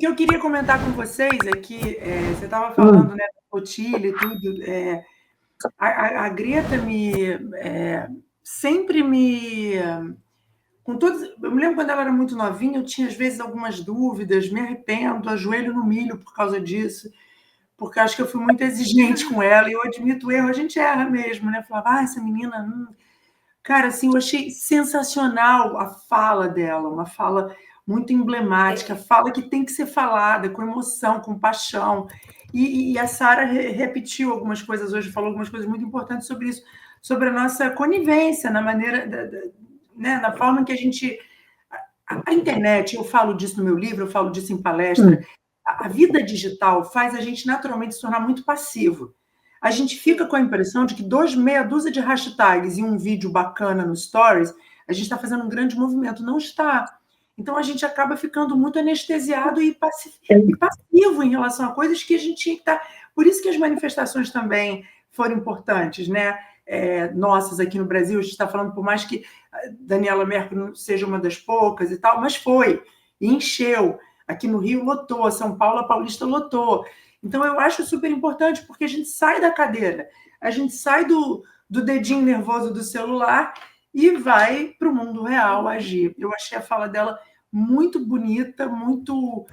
eu queria comentar com vocês é que você estava falando, né, da Cotilha e tudo. A Greta sempre me. Com todos, eu me lembro quando ela era muito novinha, eu tinha às vezes algumas dúvidas, me arrependo, ajoelho no milho por causa disso, porque acho que eu fui muito exigente com ela e eu admito o erro, a gente erra mesmo, né? Falava, essa menina. Cara, assim, eu achei sensacional a fala dela, uma fala muito emblemática, fala que tem que ser falada com emoção, com paixão. E a Sara repetiu algumas coisas hoje, falou algumas coisas muito importantes sobre isso, sobre a nossa conivência, na maneira, né, na forma que a gente. A internet, eu falo disso no meu livro, eu falo disso em palestra. A vida digital faz a gente naturalmente se tornar muito passivo. A gente fica com a impressão de que meia dúzia de hashtags e um vídeo bacana no Stories, a gente está fazendo um grande movimento. Não está. Então, a gente acaba ficando muito anestesiado e passivo em relação a coisas que a gente tinha que estar. Por isso que as manifestações também foram importantes, né? Nossas aqui no Brasil, a gente está falando, por mais que Daniela Mercury seja uma das poucas e tal, mas foi, e encheu. Aqui no Rio lotou, São Paulo, a Paulista lotou. Então, eu acho super importante, porque a gente sai da cadeira, a gente sai do dedinho nervoso do celular e vai para o mundo real agir. Eu achei a fala dela muito bonita, muito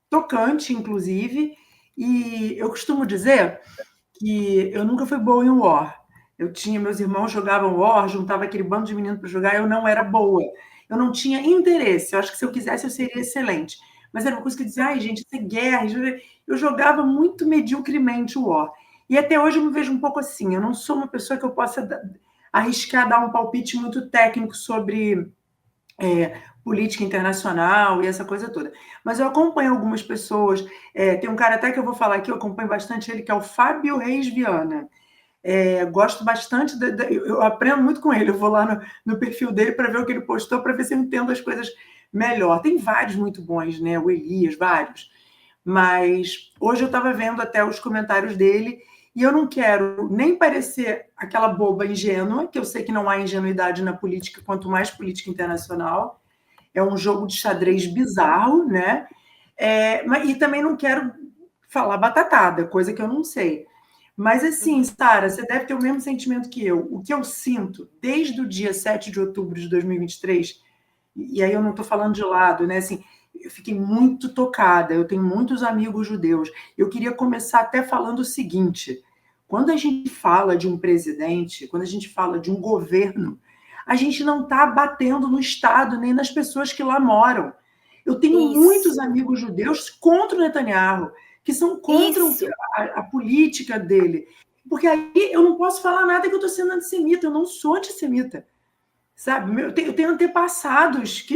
tocante, inclusive, e eu costumo dizer que eu nunca fui boa em War. Meus irmãos jogavam War, juntava aquele bando de meninos para jogar, eu não era boa. Eu não tinha interesse. Eu acho que se eu quisesse, eu seria excelente. Mas era uma coisa que eu dizia, ai, gente, isso é guerra. Eu jogava muito mediocremente o War. E até hoje eu me vejo um pouco assim. Eu não sou uma pessoa que eu possa arriscar dar um palpite muito técnico sobre política internacional e essa coisa toda. Mas eu acompanho algumas pessoas. Tem um cara até que eu vou falar aqui, eu acompanho bastante ele, que é o Fábio Reis Viana. Gosto bastante, eu aprendo muito com ele. Eu vou lá no perfil dele para ver o que ele postou, para ver se eu entendo as coisas melhor. Tem vários muito bons, né? O Elias, vários. Mas hoje eu estava vendo até os comentários dele e eu não quero nem parecer aquela boba ingênua, que eu sei que não há ingenuidade na política, quanto mais política internacional. É um jogo de xadrez bizarro, né? E também não quero falar batatada, coisa que eu não sei. Mas, assim, Sara, você deve ter o mesmo sentimento que eu. O que eu sinto desde o dia 7 de outubro de 2023, e aí eu não estou falando de lado, né? Assim, eu fiquei muito tocada, eu tenho muitos amigos judeus. Eu queria começar até falando o seguinte: quando a gente fala de um presidente, quando a gente fala de um governo, a gente não está batendo no Estado nem nas pessoas que lá moram. Eu tenho muitos amigos judeus contra o Netanyahu, que são contra a política dele. Porque aí eu não posso falar nada que eu estou sendo antissemita, eu não sou antissemita. Sabe? Eu tenho antepassados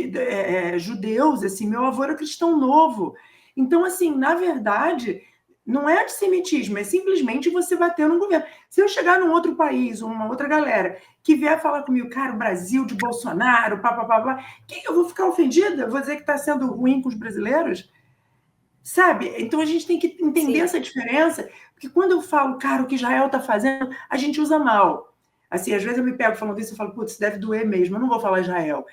judeus, assim, meu avô era cristão novo. Então, assim, na verdade, não é antissemitismo, é simplesmente você bater no governo. Se eu chegar num outro país, ou uma outra galera, que vier falar comigo, cara, o Brasil de Bolsonaro, papapá, que eu vou ficar ofendida? Eu vou dizer que está sendo ruim com os brasileiros? Sabe? Então a gente tem que entender essa diferença, porque quando eu falo, cara, o que Israel está fazendo, a gente usa mal. Assim, às vezes eu me pego falando isso e falo, putz, deve doer mesmo, eu não vou falar Israel,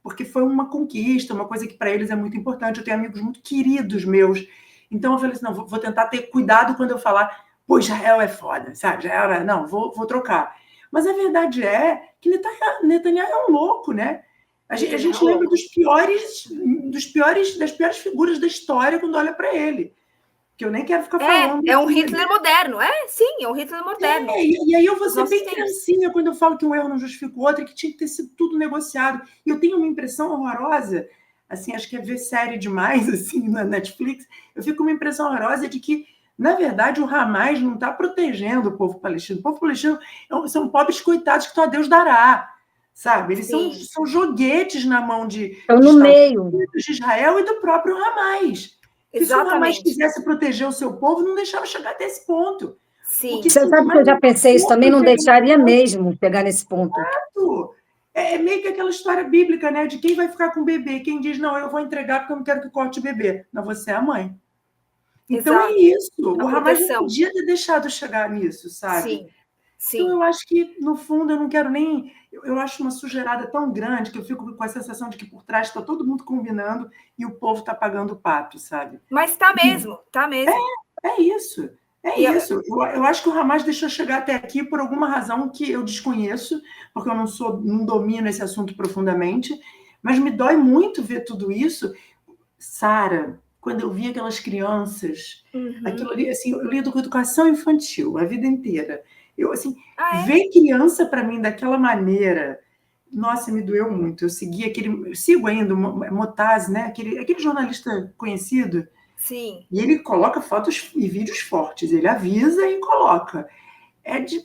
porque foi uma conquista, uma coisa que para eles é muito importante. Eu tenho amigos muito queridos meus, então eu falei assim, não, vou tentar ter cuidado quando eu falar, pô, Israel é foda, sabe? Israel não, vou trocar. Mas a verdade é que Netanyahu é um louco, né? A gente lembra das piores figuras da história quando olha para ele. Que eu nem quero ficar falando. É um Hitler moderno. Sim, é um Hitler moderno. E aí eu vou ser bem criancinha quando eu falo que um erro não justifica o outro e que tinha que ter sido tudo negociado. E eu tenho uma impressão horrorosa, assim, acho que é ver série demais, assim, na Netflix, eu fico com uma impressão horrorosa de que, na verdade, o Hamas não está protegendo o povo palestino. O povo palestino são pobres coitados que só Deus dará. Sabe? Eles são joguetes na mão de Israel e do próprio Hamas. Que se o Hamas quisesse proteger o seu povo, não deixava chegar até esse ponto. Sim. Você sabe que eu já pensei isso também, não deixaria mesmo chegar nesse ponto. Exato. É meio que aquela história bíblica, né? De quem vai ficar com o bebê. Quem diz, não, eu vou entregar porque eu não quero que corte o bebê. Não, você é a mãe. Então é isso. O Hamas não podia ter deixado chegar nisso, sabe? Sim. Sim. Então, eu acho que, no fundo, eu não quero nem... Eu acho uma sujeirada tão grande que eu fico com a sensação de que por trás está todo mundo combinando e o povo está pagando o pato, sabe? Mas tá mesmo, tá mesmo. É isso. É E isso. Eu acho que o Hamas deixou chegar até aqui por alguma razão que eu desconheço, porque eu não domino esse assunto profundamente, mas me dói muito ver tudo isso. Sara, quando eu vi aquelas crianças, aquilo ali, assim, eu lido com educação infantil a vida inteira. Eu, assim, ver criança para mim daquela maneira, nossa, me doeu muito. Eu sigo ainda o Motaz, né? Aquele jornalista conhecido. Sim. E ele coloca fotos e vídeos fortes, ele avisa e coloca. É de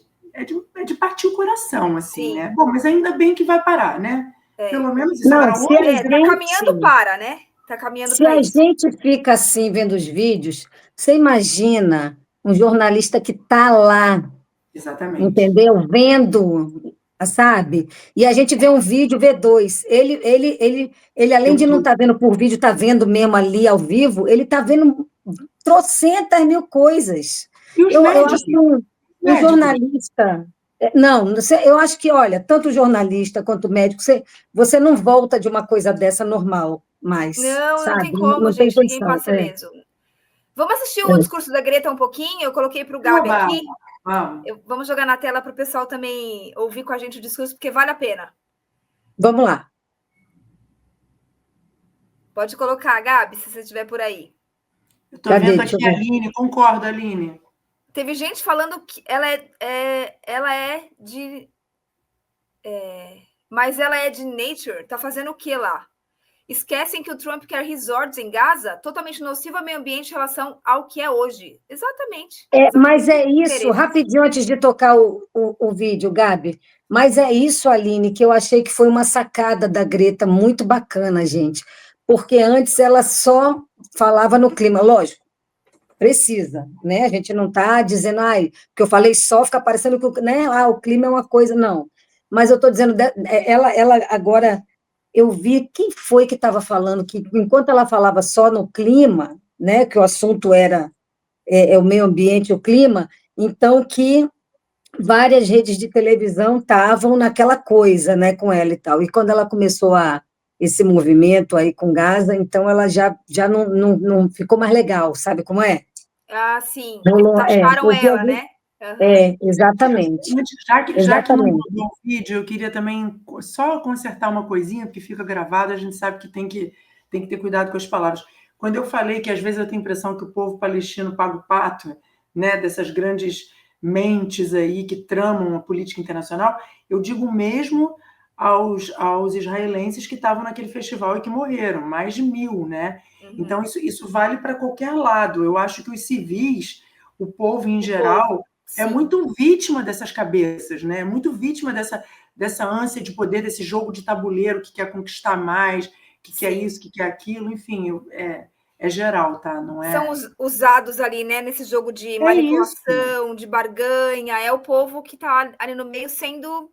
partir o coração, assim, Sim. né? Bom, mas ainda bem que vai parar, né? Pelo menos isso. Não, Agora, se a hoje, gente- Tá caminhando para, né? Tá caminhando Se para a isso. gente fica assim vendo os vídeos, você imagina um jornalista que está lá, exatamente. entendeu? Vendo, sabe? E a gente vê um vídeo, vê dois. Ele além de não estar vendo por vídeo, está vendo mesmo ali ao vivo, ele está vendo trocentas mil coisas. E os Eu médicos? acho que um jornalista... Não, eu acho que, olha, tanto o jornalista quanto o médico, você não volta de uma coisa dessa normal mais, Não, sabe? não tem como, não tem gente. Ninguém condição. passa ileso. Vamos assistir o discurso da Greta um pouquinho? Eu coloquei para o Gabi aqui. Vamos jogar na tela para o pessoal também ouvir com a gente o discurso, porque vale a pena. Vamos lá. Pode colocar, Gabi, se você estiver por aí. Eu estou vendo aqui a Aline. Concordo, Aline. Teve gente falando que ela é de... mas ela é de Nature. Tá fazendo o que lá? Esquecem que o Trump quer resorts em Gaza? Totalmente nocivo ao meio ambiente em relação ao que é hoje. Exatamente. Mas é isso, rapidinho, antes de tocar o vídeo, Gabi, mas é isso, Aline, que eu achei que foi uma sacada da Greta muito bacana, gente, porque antes ela só falava no clima, lógico, precisa, né? A gente não está dizendo, porque eu falei só, fica parecendo que né? O clima é uma coisa, não. Mas eu estou dizendo, ela agora, eu vi quem foi que estava falando que, enquanto ela falava só no clima, né, que o assunto era o meio ambiente, o clima, então que várias redes de televisão estavam naquela coisa, né, com ela e tal. E quando ela começou esse movimento aí com Gaza, então ela já não ficou mais legal, sabe como é? Ah, sim. Taxaram ela, né? Exatamente. Já que não mudou o vídeo, eu queria também só consertar uma coisinha, porque fica gravado, a gente sabe que tem que ter cuidado com as palavras. Quando eu falei que às vezes eu tenho a impressão que o povo palestino paga o pato, né, dessas grandes mentes aí que tramam a política internacional, eu digo mesmo aos israelenses que estavam naquele festival e que morreram, mais de 1.000, né? Então, isso vale para qualquer lado. Eu acho que os civis, o povo em geral, é muito vítima dessas cabeças, né? É muito vítima dessa ânsia de poder, desse jogo de tabuleiro que quer conquistar mais, que quer isso, que quer aquilo, enfim, é geral, tá? Não é... São usados ali, né, nesse jogo de manipulação, de barganha, é o povo que está ali no meio sendo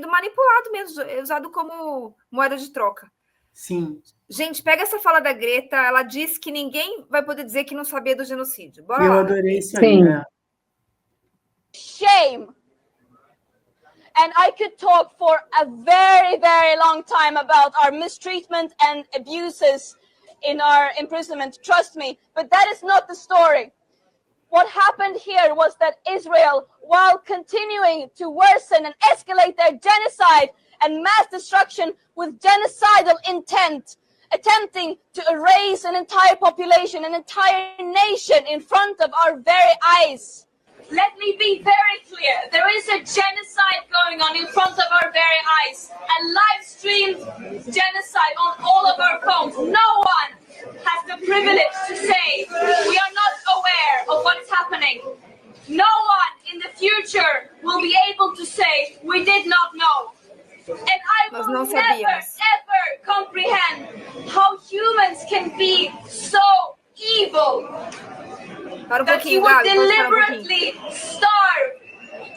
manipulado mesmo, usado como moeda de troca. Sim. Gente, pega essa fala da Greta, ela diz que ninguém vai poder dizer que não sabia do genocídio. Bora lá. Eu adorei isso aí, né? Shame. And I could talk for a very, very long time about our mistreatment and abuses in our imprisonment, trust me, but that is not the story. What happened here was that Israel, while continuing to worsen and escalate their genocide and mass destruction with genocidal intent, attempting to erase an entire population, an entire nation in front of our very eyes. Let me be very clear. There is a genocide going on in front of our very eyes. A live-streamed genocide on all of our phones. No one has the privilege to say we are not aware of what is happening. No one in the future will be able to say we did not know. And I will never, ever comprehend how humans can be so evil that you would deliberately starve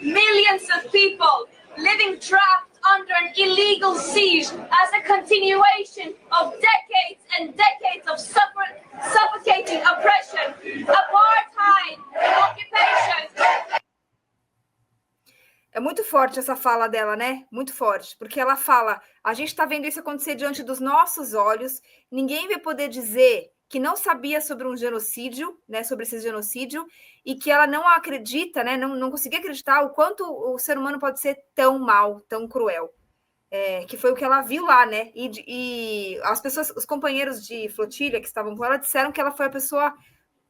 millions of people living trapped under an illegal siege as a continuation of decades and decades of suffocating oppression, apartheid, occupation. forte essa fala dela, né? Muito forte, porque ela fala, a gente está vendo isso acontecer diante dos nossos olhos, ninguém vai poder dizer que não sabia sobre um genocídio, né, sobre esse genocídio, e que ela não acredita, né, não conseguia acreditar o quanto o ser humano pode ser tão mal, tão cruel. Que foi o que ela viu lá, né? E as pessoas, os companheiros de flotilha que estavam com ela, disseram que ela foi a pessoa,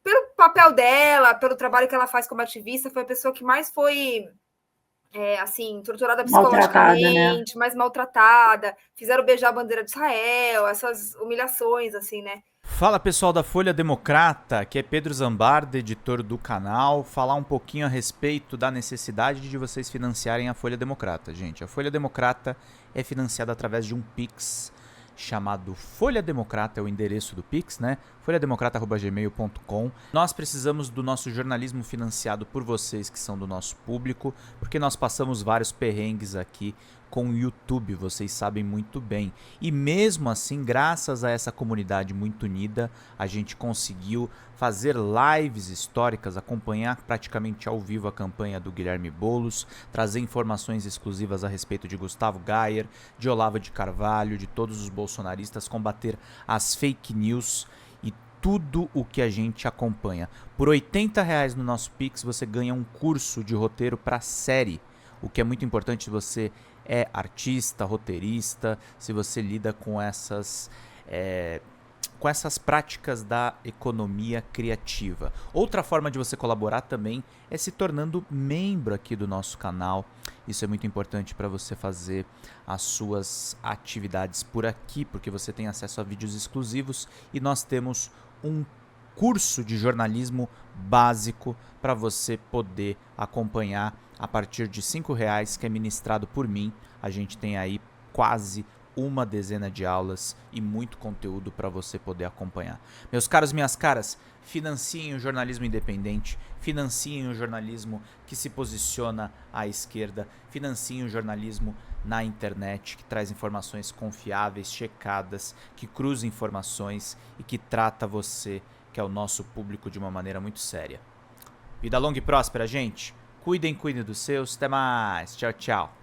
pelo papel dela, pelo trabalho que ela faz como ativista, foi a pessoa que mais foi assim, torturada psicologicamente, né? Mais maltratada, fizeram beijar a bandeira de Israel, essas humilhações, assim, né? Fala pessoal da Folha Democrata, aqui é Pedro Zambarda, editor do canal, falar um pouquinho a respeito da necessidade de vocês financiarem a Folha Democrata, gente. A Folha Democrata é financiada através de um Pix chamado Folha Democrata, é o endereço do Pix, né? folhademocrata@gmail.com. Nós precisamos do nosso jornalismo financiado por vocês que são do nosso público, porque nós passamos vários perrengues aqui com o YouTube, vocês sabem muito bem. E mesmo assim, graças a essa comunidade muito unida, a gente conseguiu fazer lives históricas, acompanhar praticamente ao vivo a campanha do Guilherme Boulos, trazer informações exclusivas a respeito de Gustavo Gayer, de Olavo de Carvalho, de todos os bolsonaristas, combater as fake news e tudo o que a gente acompanha. Por R$80 no nosso Pix você ganha um curso de roteiro para série, o que é muito importante se você é artista, roteirista, se você lida com essas práticas da economia criativa. Outra forma de você colaborar também é se tornando membro aqui do nosso canal. Isso é muito importante para você fazer as suas atividades por aqui, porque você tem acesso a vídeos exclusivos e nós temos um curso de jornalismo básico para você poder acompanhar a partir de R$5, que é ministrado por mim. A gente tem aí quase uma dezena de aulas e muito conteúdo para você poder acompanhar. Meus caros, minhas caras, financiem o jornalismo independente, financiem o jornalismo que se posiciona à esquerda, financiem o jornalismo na internet, que traz informações confiáveis, checadas, que cruza informações e que trata você, que é o nosso público, de uma maneira muito séria. Vida longa e próspera, gente. Cuidem dos seus. Até mais. Tchau, tchau.